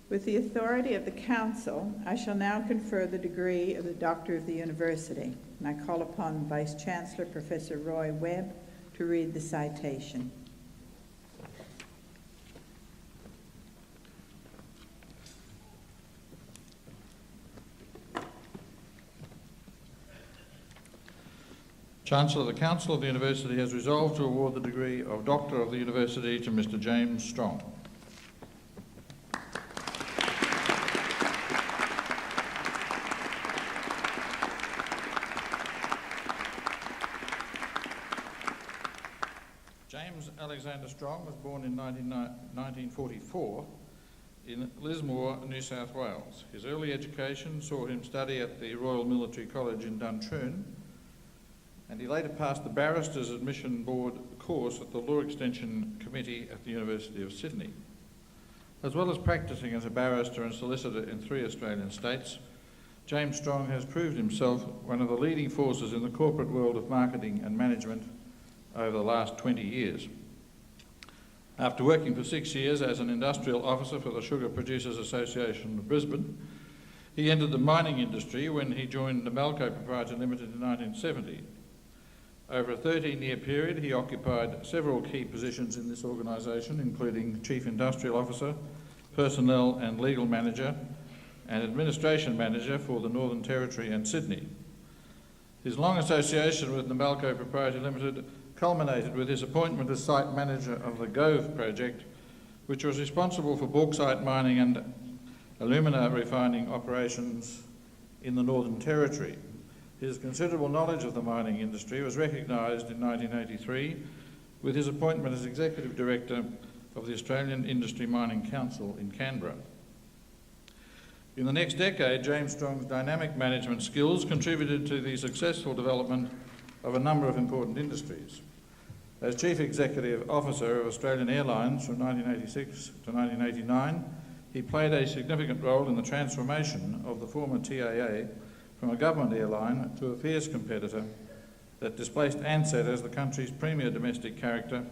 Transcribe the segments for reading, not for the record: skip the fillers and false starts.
With the authority of the Council, I shall now confer the degree of the Doctor of the University, and I call upon Vice Chancellor Professor Roy Webb to read the citation. Chancellor, the Council of the University has resolved to award the degree of Doctor of the University to Mr. James Strong. James Alexander Strong was born in 1944 in Lismore, New South Wales. His early education saw him study at the Royal Military College in Duntroon, and he later passed the Barristers Admission Board course at the Law Extension Committee at the University of Sydney. As well as practising as a barrister and solicitor in 3 Australian states, James Strong has proved himself one of the leading forces in the corporate world of marketing and management over the last 20 years. After working for 6 years as an industrial officer for the Sugar Producers Association of Brisbane, he entered the mining industry when he joined Namalco Proprietary Limited in 1970. Over a 13-year period, he occupied several key positions in this organisation, including Chief Industrial Officer, Personnel and Legal Manager, and Administration Manager for the Northern Territory and Sydney. His long association with Namalco Proprietary Limited culminated with his appointment as Site Manager of the Gove project, which was responsible for bauxite mining and alumina refining operations in the Northern Territory. His considerable knowledge of the mining industry was recognised in 1983 with his appointment as Executive Director of the Australian Industry Mining Council in Canberra. In the next decade, James Strong's dynamic management skills contributed to the successful development of a number of important industries. As Chief Executive Officer of Australian Airlines from 1986 to 1989, he played a significant role in the transformation of the former TAA from a government airline to a fierce competitor that displaced Ansett as the country's premier domestic character,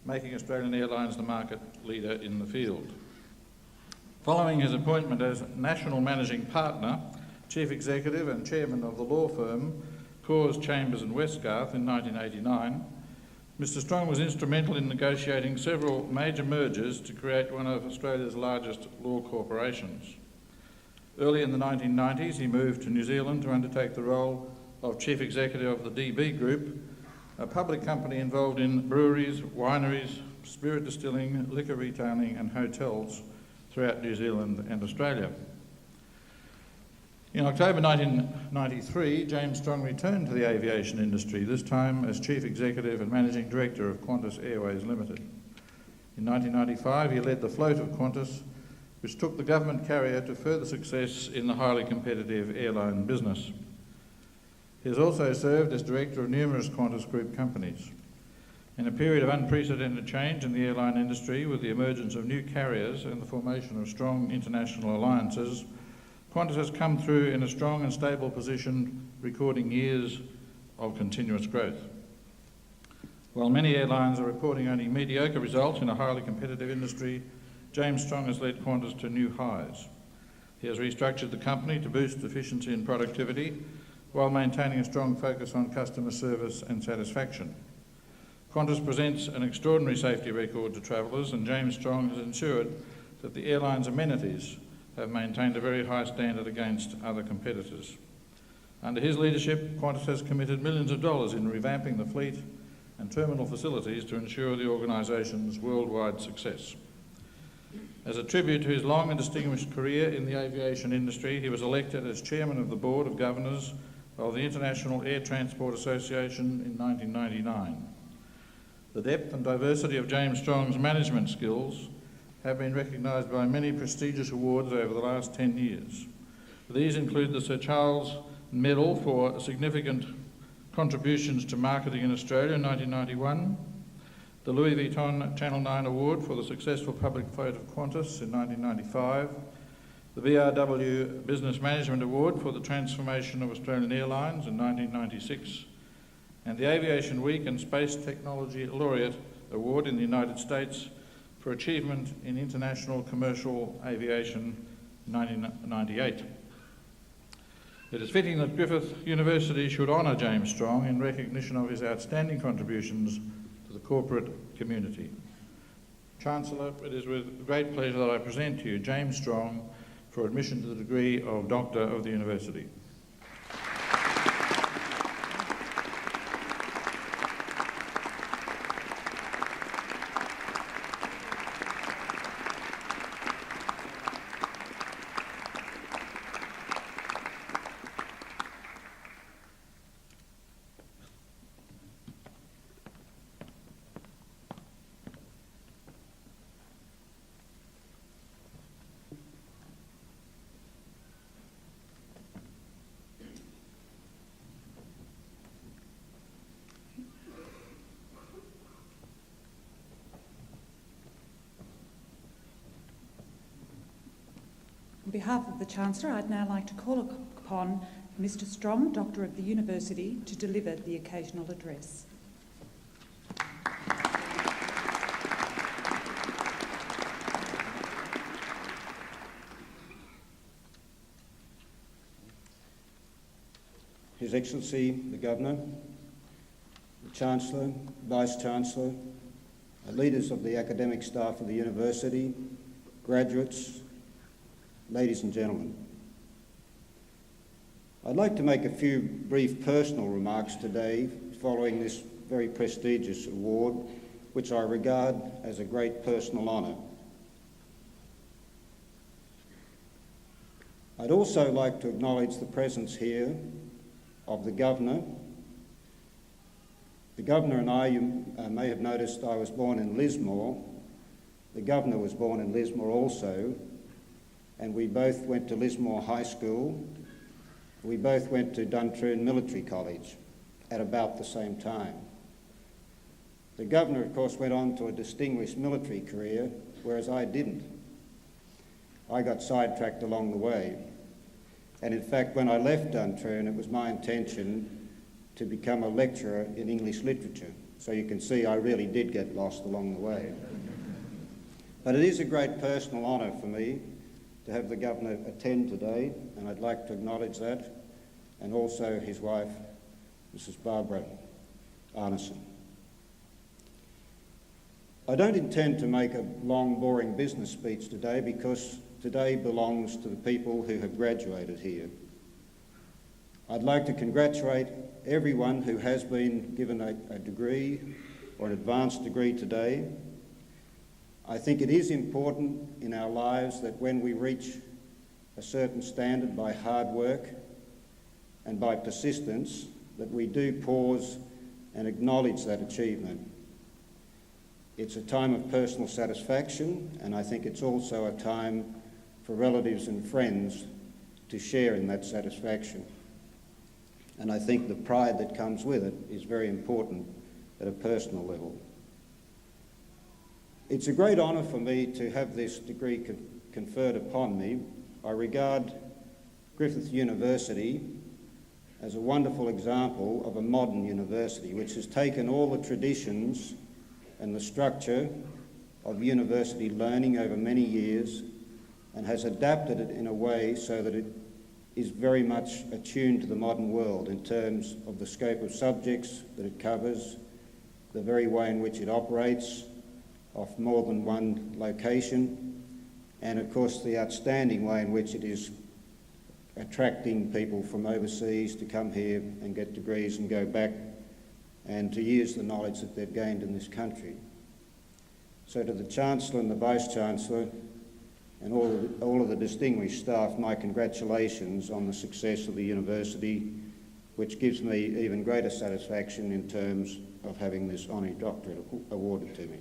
making Australian Airlines the market leader in the field. Following his appointment as National Managing Partner, Chief Executive and Chairman of the law firm Cause, Chambers and Westgarth in 1989, Mr. Strong was instrumental in negotiating several major mergers to create one of Australia's largest law corporations. Early in the 1990s, he moved to New Zealand to undertake the role of Chief Executive of the DB Group, a public company involved in breweries, wineries, spirit distilling, liquor retailing and hotels throughout New Zealand and Australia. In October 1993, James Strong returned to the aviation industry, this time as Chief Executive and Managing Director of Qantas Airways Limited. In 1995, he led the float of Qantas, which took the government carrier to further success in the highly competitive airline business. He has also served as director of numerous Qantas Group companies. In a period of unprecedented change in the airline industry, with the emergence of new carriers and the formation of strong international alliances, Qantas has come through in a strong and stable position, recording years of continuous growth. While many airlines are reporting only mediocre results in a highly competitive industry, James Strong has led Qantas to new highs. He has restructured the company to boost efficiency and productivity while maintaining a strong focus on customer service and satisfaction. Qantas presents an extraordinary safety record to travellers, and James Strong has ensured that the airline's amenities have maintained a very high standard against other competitors. Under his leadership, Qantas has committed millions of dollars in revamping the fleet and terminal facilities to ensure the organisation's worldwide success. As a tribute to his long and distinguished career in the aviation industry, he was elected as Chairman of the Board of Governors of the International Air Transport Association in 1999. The depth and diversity of James Strong's management skills have been recognised by many prestigious awards over the last 10 years. These include the Sir Charles Medal for significant contributions to marketing in Australia in 1991, the Louis Vuitton Channel 9 Award for the successful public float of Qantas in 1995, the BRW Business Management Award for the transformation of Australian Airlines in 1996, and the Aviation Week and Space Technology Laureate Award in the United States for achievement in international commercial aviation 1998. It is fitting that Griffith University should honour James Strong in recognition of his outstanding contributions to the corporate community. Chancellor, it is with great pleasure that I present to you James Strong for admission to the degree of Doctor of the University. On behalf of the Chancellor, I'd now like to call upon Mr. Strong, Doctor of the University, to deliver the occasional address. His Excellency the Governor, the Chancellor, Vice-Chancellor, leaders of the academic staff of the University, graduates, ladies and gentlemen. I'd like to make a few brief personal remarks today following this very prestigious award, which I regard as a great personal honour. I'd also like to acknowledge the presence here of the Governor. The Governor and I, you may have noticed I was born in Lismore. The Governor was born in Lismore also, and we both went to Lismore High School. We both went to Duntroon Military College at about the same time. The Governor, of course, went on to a distinguished military career, whereas I didn't. I got sidetracked along the way. And in fact, when I left Duntroon, it was my intention to become a lecturer in English literature. So you can see I really did get lost along the way. But it is a great personal honour for me to have the Governor attend today, and I'd like to acknowledge that, and also his wife, Mrs. Barbara Arneson. I don't intend to make a long, boring business speech today because today belongs to the people who have graduated here. I'd like to congratulate everyone who has been given a degree or an advanced degree today. I think it is important in our lives that when we reach a certain standard by hard work and by persistence, that we do pause and acknowledge that achievement. It's a time of personal satisfaction, and I think it's also a time for relatives and friends to share in that satisfaction. And I think the pride that comes with it is very important at a personal level. It's a great honour for me to have this degree conferred upon me. I regard Griffith University as a wonderful example of a modern university which has taken all the traditions and the structure of university learning over many years and has adapted it in a way so that it is very much attuned to the modern world in terms of the scope of subjects that it covers, the very way in which it operates off more than one location, and of course the outstanding way in which it is attracting people from overseas to come here and get degrees and go back and to use the knowledge that they've gained in this country. So to the Chancellor and the Vice-Chancellor and all of the distinguished staff, my congratulations on the success of the university, which gives me even greater satisfaction in terms of having this honorary doctorate awarded to me.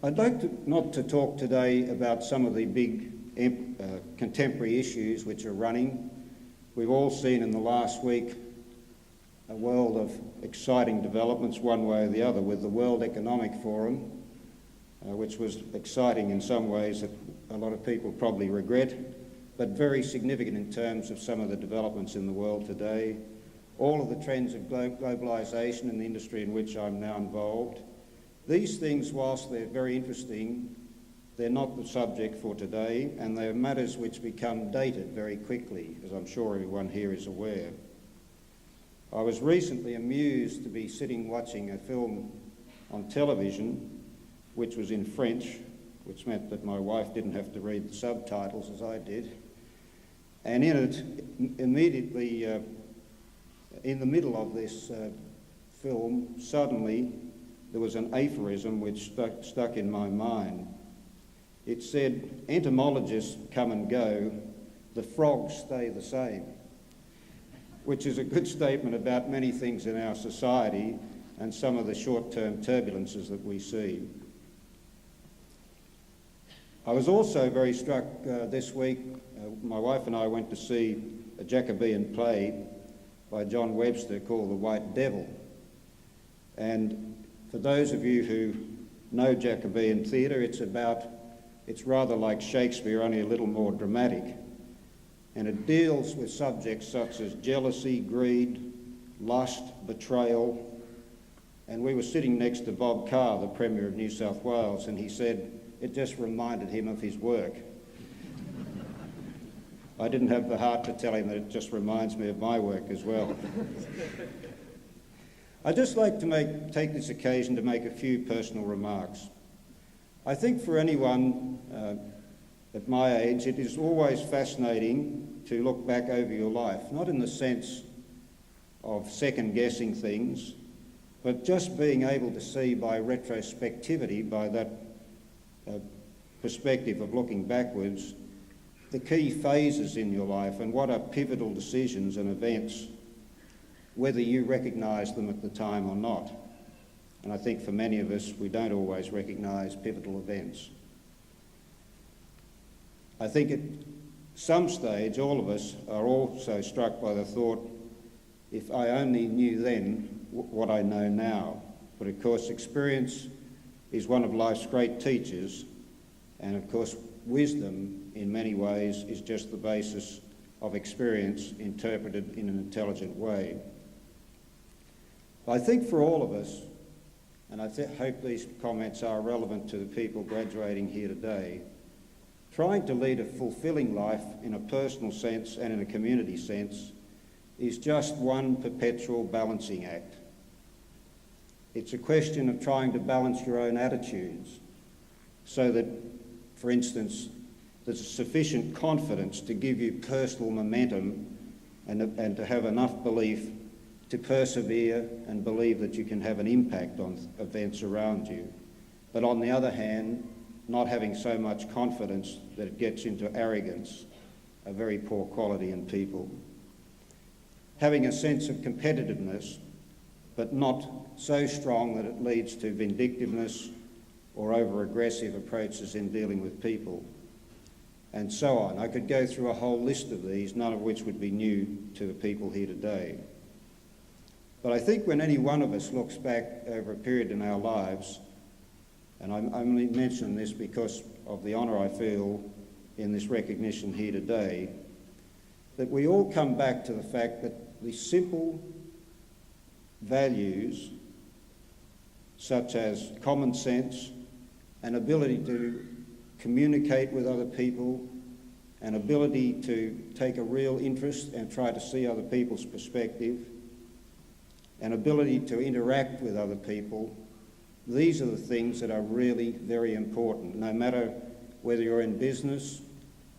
I'd like not to talk today about some of the big contemporary issues which are running. We've all seen in the last week a world of exciting developments one way or the other with the World Economic Forum, which was exciting in some ways that a lot of people probably regret, but very significant in terms of some of the developments in the world today. all of the trends of globalisation in the industry in which I'm now involved. These things, whilst they're very interesting, they're not the subject for today, and they're matters which become dated very quickly, as I'm sure everyone here is aware. I was recently amused to be sitting watching a film on television, which was in French, which meant that my wife didn't have to read the subtitles as I did. And in it, immediately in the middle of this film, suddenly there was an aphorism which stuck in my mind. It said, "Entomologists come and go, the frogs stay the same," which is a good statement about many things in our society and some of the short-term turbulences that we see. I was also very struck this week, my wife and I went to see a Jacobean play by John Webster called The White Devil. And for those of you who know Jacobean theatre, it's rather like Shakespeare, only a little more dramatic. And it deals with subjects such as jealousy, greed, lust, betrayal. And we were sitting next to Bob Carr, the Premier of New South Wales, and he said it just reminded him of his work. I didn't have the heart to tell him that it just reminds me of my work as well. I'd just like to take this occasion to make a few personal remarks. I think for anyone at my age, it is always fascinating to look back over your life, not in the sense of second-guessing things, but just being able to see by retrospectivity, by that perspective of looking backwards, the key phases in your life and what are pivotal decisions and events, whether you recognise them at the time or not. And I think for many of us, we don't always recognise pivotal events. I think at some stage, all of us are also struck by the thought, if I only knew then what I know now. But of course, experience is one of life's great teachers, and of course, wisdom in many ways is just the basis of experience interpreted in an intelligent way. I think for all of us, and I hope these comments are relevant to the people graduating here today, trying to lead a fulfilling life in a personal sense and in a community sense is just one perpetual balancing act. It's a question of trying to balance your own attitudes so that, for instance, there's sufficient confidence to give you personal momentum and to have enough belief to persevere and believe that you can have an impact on events around you. But on the other hand, not having so much confidence that it gets into arrogance, a very poor quality in people. Having a sense of competitiveness, but not so strong that it leads to vindictiveness or over-aggressive approaches in dealing with people, and so on. I could go through a whole list of these, none of which would be new to the people here today. But I think when any one of us looks back over a period in our lives, and I'm only mentioning this because of the honour I feel in this recognition here today, that we all come back to the fact that the simple values such as common sense, an ability to communicate with other people, an ability to take a real interest and try to see other people's perspective, an ability to interact with other people, these are the things that are really very important, no matter whether you're in business,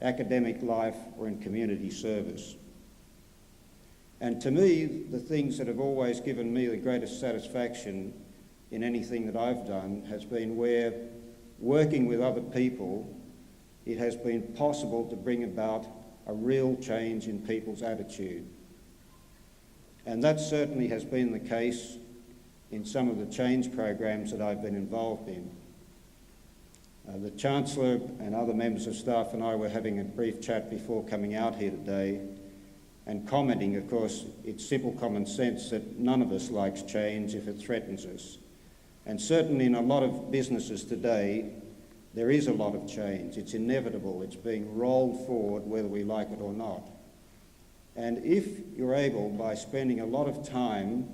academic life, or in community service. And to me, the things that have always given me the greatest satisfaction in anything that I've done has been where, working with other people, it has been possible to bring about a real change in people's attitude. And that certainly has been the case in some of the change programs that I've been involved in. The Chancellor and other members of staff and I were having a brief chat before coming out here today and commenting, of course, it's simple common sense that none of us likes change if it threatens us. And certainly in a lot of businesses today, there is a lot of change. It's inevitable. It's being rolled forward whether we like it or not. And if you're able, by spending a lot of time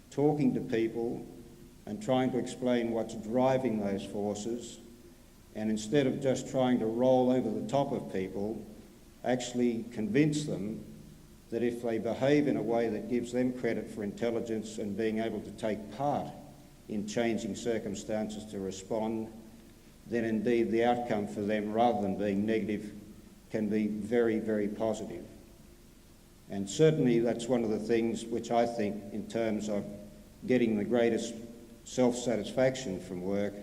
talking to people and trying to explain what's driving those forces, and instead of just trying to roll over the top of people, actually convince them that if they behave in a way that gives them credit for intelligence and being able to take part in changing circumstances to respond, then indeed the outcome for them, rather than being negative, can be very, very positive. And certainly that's one of the things which I think, in terms of getting the greatest self-satisfaction from work,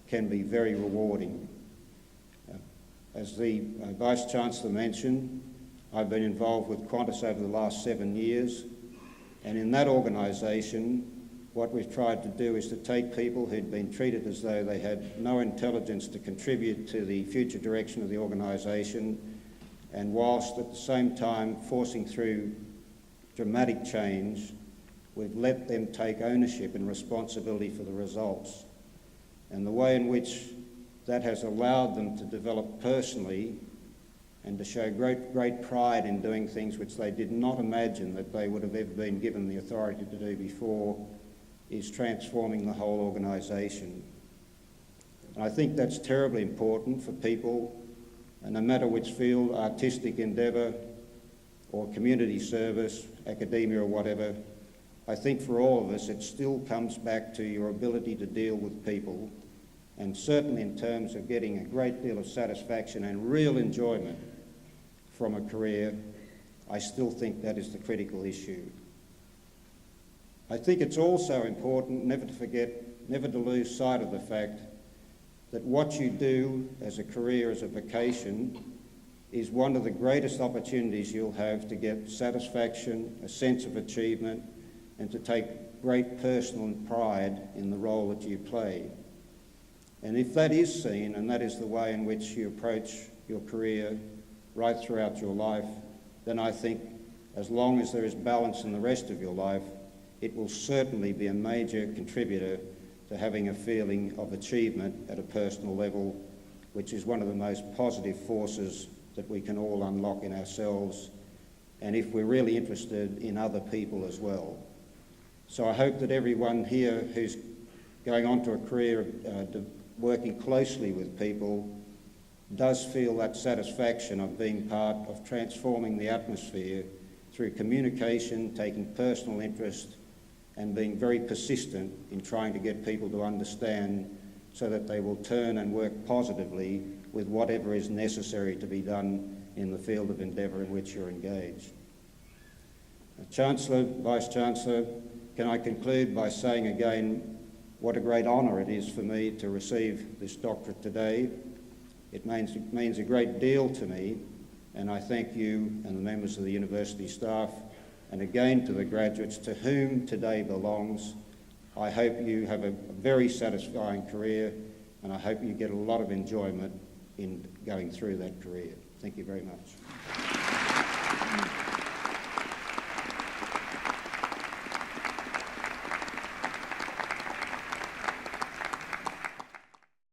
can be very rewarding. As the Vice-Chancellor mentioned, I've been involved with Qantas over the last 7 years, and in that organisation, what we've tried to do is to take people who'd been treated as though they had no intelligence to contribute to the future direction of the organisation, and whilst at the same time forcing through dramatic change, we've let them take ownership and responsibility for the results. And the way in which that has allowed them to develop personally and to show great pride in doing things which they did not imagine that they would have ever been given the authority to do before is transforming the whole organisation. And I think that's terribly important for people, and no matter which field, artistic endeavour or community service, academia or whatever, I think for all of us it still comes back to your ability to deal with people, and certainly in terms of getting a great deal of satisfaction and real enjoyment from a career, I still think that is the critical issue. I think it's also important never to lose sight of the fact that what you do as a career, as a vocation, is one of the greatest opportunities you'll have to get satisfaction, a sense of achievement, and to take great personal pride in the role that you play. And if that is seen, and that is the way in which you approach your career right throughout your life, then I think as long as there is balance in the rest of your life, it will certainly be a major contributor to having a feeling of achievement at a personal level, which is one of the most positive forces that we can all unlock in ourselves, and if we're really interested in other people as well. So I hope that everyone here who's going on to a career working closely with people does feel that satisfaction of being part of transforming the atmosphere through communication, taking personal interest, and being very persistent in trying to get people to understand so that they will turn and work positively with whatever is necessary to be done in the field of endeavour in which you're engaged. Chancellor, Vice-Chancellor, can I conclude by saying again what a great honour it is for me to receive this doctorate today. It means a great deal to me, and I thank you and the members of the university staff, and again to the graduates to whom today belongs. I hope you have a very satisfying career, and I hope you get a lot of enjoyment in going through that career. Thank you very much.